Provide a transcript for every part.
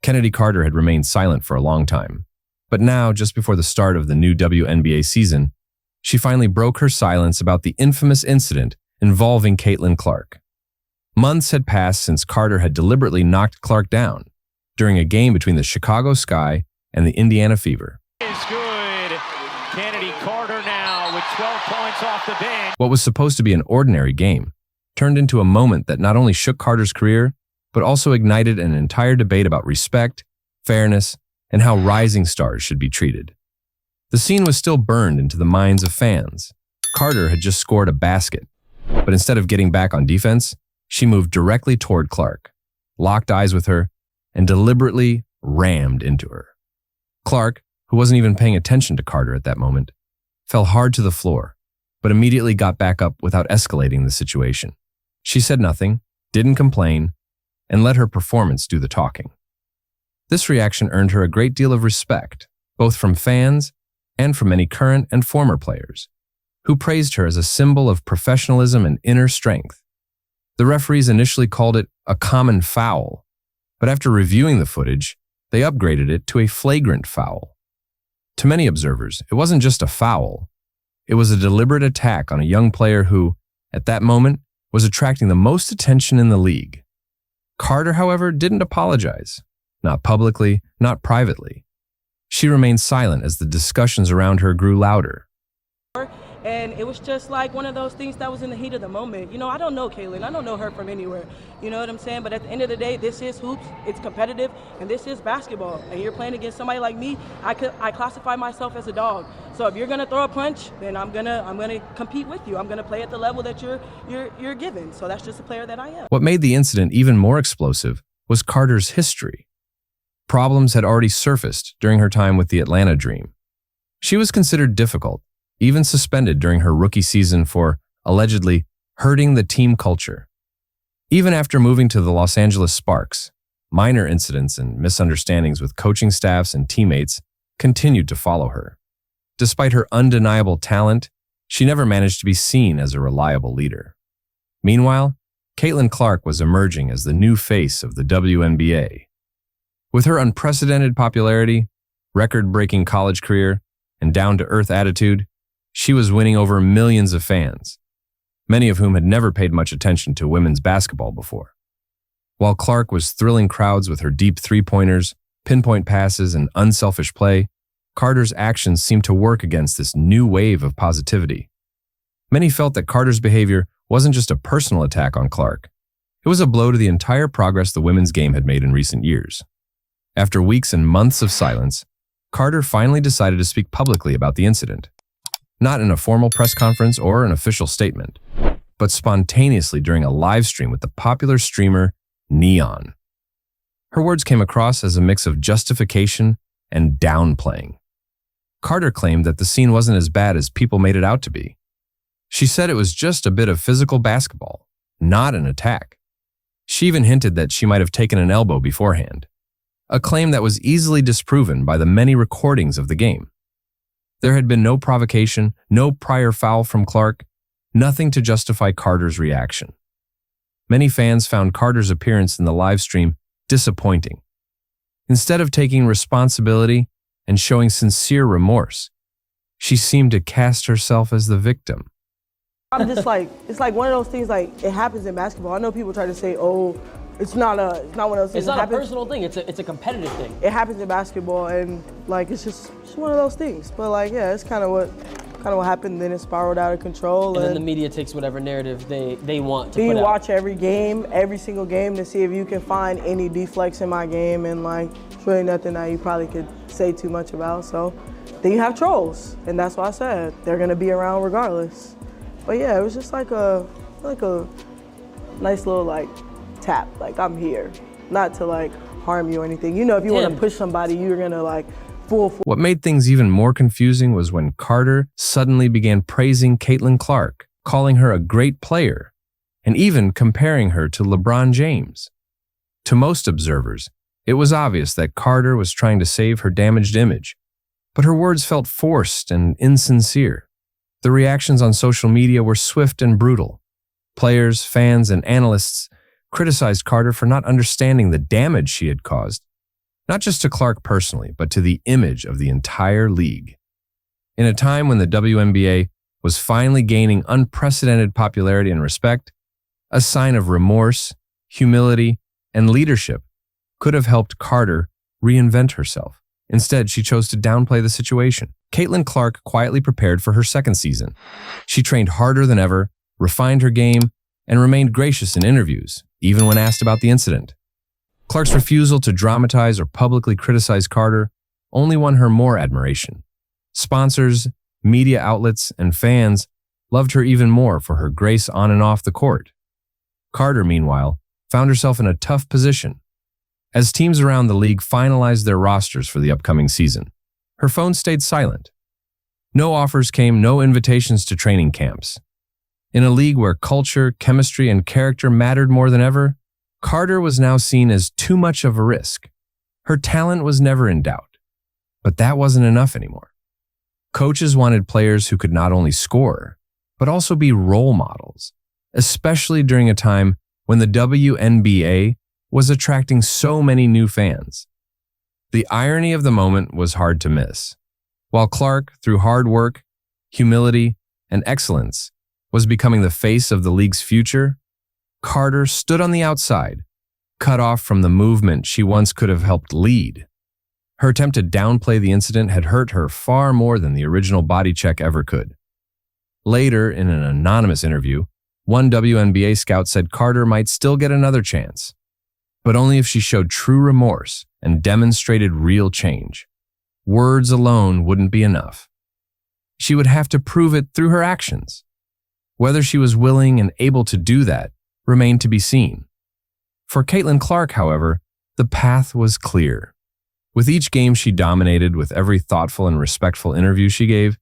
Chennedy Carter had remained silent for a long time, but now, just before the start of the new WNBA season, she finally broke her silence about the infamous incident involving Caitlin Clark. Months had passed since Carter had deliberately knocked Clark down during a game between the Chicago Sky and the Indiana Fever. Is good. Chennedy Carter now with 12 points off the bench. What was supposed to be an ordinary game turned into a moment that not only shook Carter's career, but also ignited an entire debate about respect, fairness, and how rising stars should be treated. The scene was still burned into the minds of fans. Carter had just scored a basket, but instead of getting back on defense, she moved directly toward Clark, locked eyes with her, and deliberately rammed into her. Clark, who wasn't even paying attention to Carter at that moment, fell hard to the floor, but immediately got back up without escalating the situation. She said nothing, didn't complain, and let her performance do the talking. This reaction earned her a great deal of respect, both from fans and from many current and former players, who praised her as a symbol of professionalism and inner strength. The referees initially called it a common foul, but after reviewing the footage, they upgraded it to a flagrant foul. To many observers, it wasn't just a foul. It was a deliberate attack on a young player who, at that moment, was attracting the most attention in the league. Carter, however, didn't apologize. Not publicly, not privately. She remained silent as the discussions around her grew louder. And it was just like one of those things that was in the heat of the moment. You know, I don't know Caitlin. I don't know her from anywhere. You know what I'm saying? But at the end of the day, this is hoops. It's competitive, and this is basketball. And you're playing against somebody like me. I classify myself as a dog. So if you're gonna throw a punch, then I'm gonna compete with you. I'm gonna play at the level that you're given. So that's just the player that I am. What made the incident even more explosive was Carter's history. Problems had already surfaced during her time with the Atlanta Dream. She was considered difficult, even suspended during her rookie season for, allegedly, hurting the team culture. Even after moving to the Los Angeles Sparks, minor incidents and misunderstandings with coaching staffs and teammates continued to follow her. Despite her undeniable talent, she never managed to be seen as a reliable leader. Meanwhile, Caitlin Clark was emerging as the new face of the WNBA. With her unprecedented popularity, record-breaking college career, and down-to-earth attitude, she was winning over millions of fans, many of whom had never paid much attention to women's basketball before. While Clark was thrilling crowds with her deep three-pointers, pinpoint passes, and unselfish play, Carter's actions seemed to work against this new wave of positivity. Many felt that Carter's behavior wasn't just a personal attack on Clark. It was a blow to the entire progress the women's game had made in recent years. After weeks and months of silence, Carter finally decided to speak publicly about the incident. Not in a formal press conference or an official statement, but spontaneously during a live stream with the popular streamer Neon. Her words came across as a mix of justification and downplaying. Carter claimed that the scene wasn't as bad as people made it out to be. She said it was just a bit of physical basketball, not an attack. She even hinted that she might have taken an elbow beforehand, a claim that was easily disproven by the many recordings of the game. There had been no provocation, no prior foul from Clark, nothing to justify Carter's reaction. Many fans found Carter's appearance in the live stream disappointing. Instead of taking responsibility and showing sincere remorse, she seemed to cast herself as the victim. I'm just like, it's like one of those things, like, it happens in basketball. I know people try to say, oh, it's not one of those things. It's not a personal thing, it's a competitive thing. It happens in basketball, and like it's just one of those things. But like, yeah, it's kind of what happened. Then it spiraled out of control. And then the media takes whatever narrative they want to put out. You watch every game, every single game, to see if you can find any deflects in my game, and like, it's really nothing that you probably could say too much about. So then you have trolls, and that's why I said they're gonna be around regardless. But yeah, it was just like a nice little like tap, like I'm here, not to like harm you or anything. You know, if you want to push somebody, you're gonna like full. What made things even more confusing was when Carter suddenly began praising Caitlin Clark, calling her a great player, and even comparing her to LeBron James. To most observers, it was obvious that Carter was trying to save her damaged image, but her words felt forced and insincere. The reactions on social media were swift and brutal. Players, fans, and analysts criticized Carter for not understanding the damage she had caused. not just to Clark personally, but to the image of the entire league. In a time when the WNBA was finally gaining unprecedented popularity and respect, a sign of remorse, humility, and leadership could have helped Carter reinvent herself. Instead, she chose to downplay the situation. Caitlin Clark quietly prepared for her second season. She trained harder than ever, refined her game, and remained gracious in interviews, even when asked about the incident. Clark's refusal to dramatize or publicly criticize Carter only won her more admiration. Sponsors, media outlets, and fans loved her even more for her grace on and off the court. Carter, meanwhile, found herself in a tough position. As teams around the league finalized their rosters for the upcoming season, her phone stayed silent. No offers came, no invitations to training camps. In a league where culture, chemistry, and character mattered more than ever, Carter was now seen as too much of a risk. Her talent was never in doubt. But that wasn't enough anymore. Coaches wanted players who could not only score, but also be role models, especially during a time when the WNBA was attracting so many new fans. The irony of the moment was hard to miss. While Clark, through hard work, humility, and excellence, was becoming the face of the league's future, Carter stood on the outside, cut off from the movement she once could have helped lead. Her attempt to downplay the incident had hurt her far more than the original body check ever could. Later, in an anonymous interview, one WNBA scout said Carter might still get another chance, but only if she showed true remorse and demonstrated real change. Words alone wouldn't be enough. She would have to prove it through her actions. Whether she was willing and able to do that remained to be seen. For Caitlin Clark, however, the path was clear. With each game she dominated, with every thoughtful and respectful interview she gave,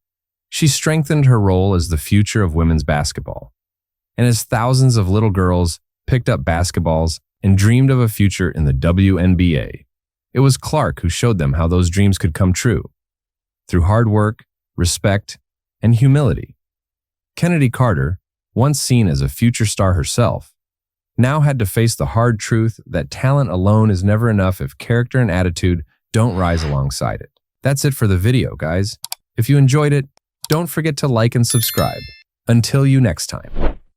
she strengthened her role as the future of women's basketball. And as thousands of little girls picked up basketballs and dreamed of a future in the WNBA, it was Clark who showed them how those dreams could come true. Through hard work, respect, and humility. Chennedy Carter, once seen as a future star herself, now had to face the hard truth that talent alone is never enough if character and attitude don't rise alongside it. That's it for the video, guys. If you enjoyed it, don't forget to like and subscribe. Until you next time.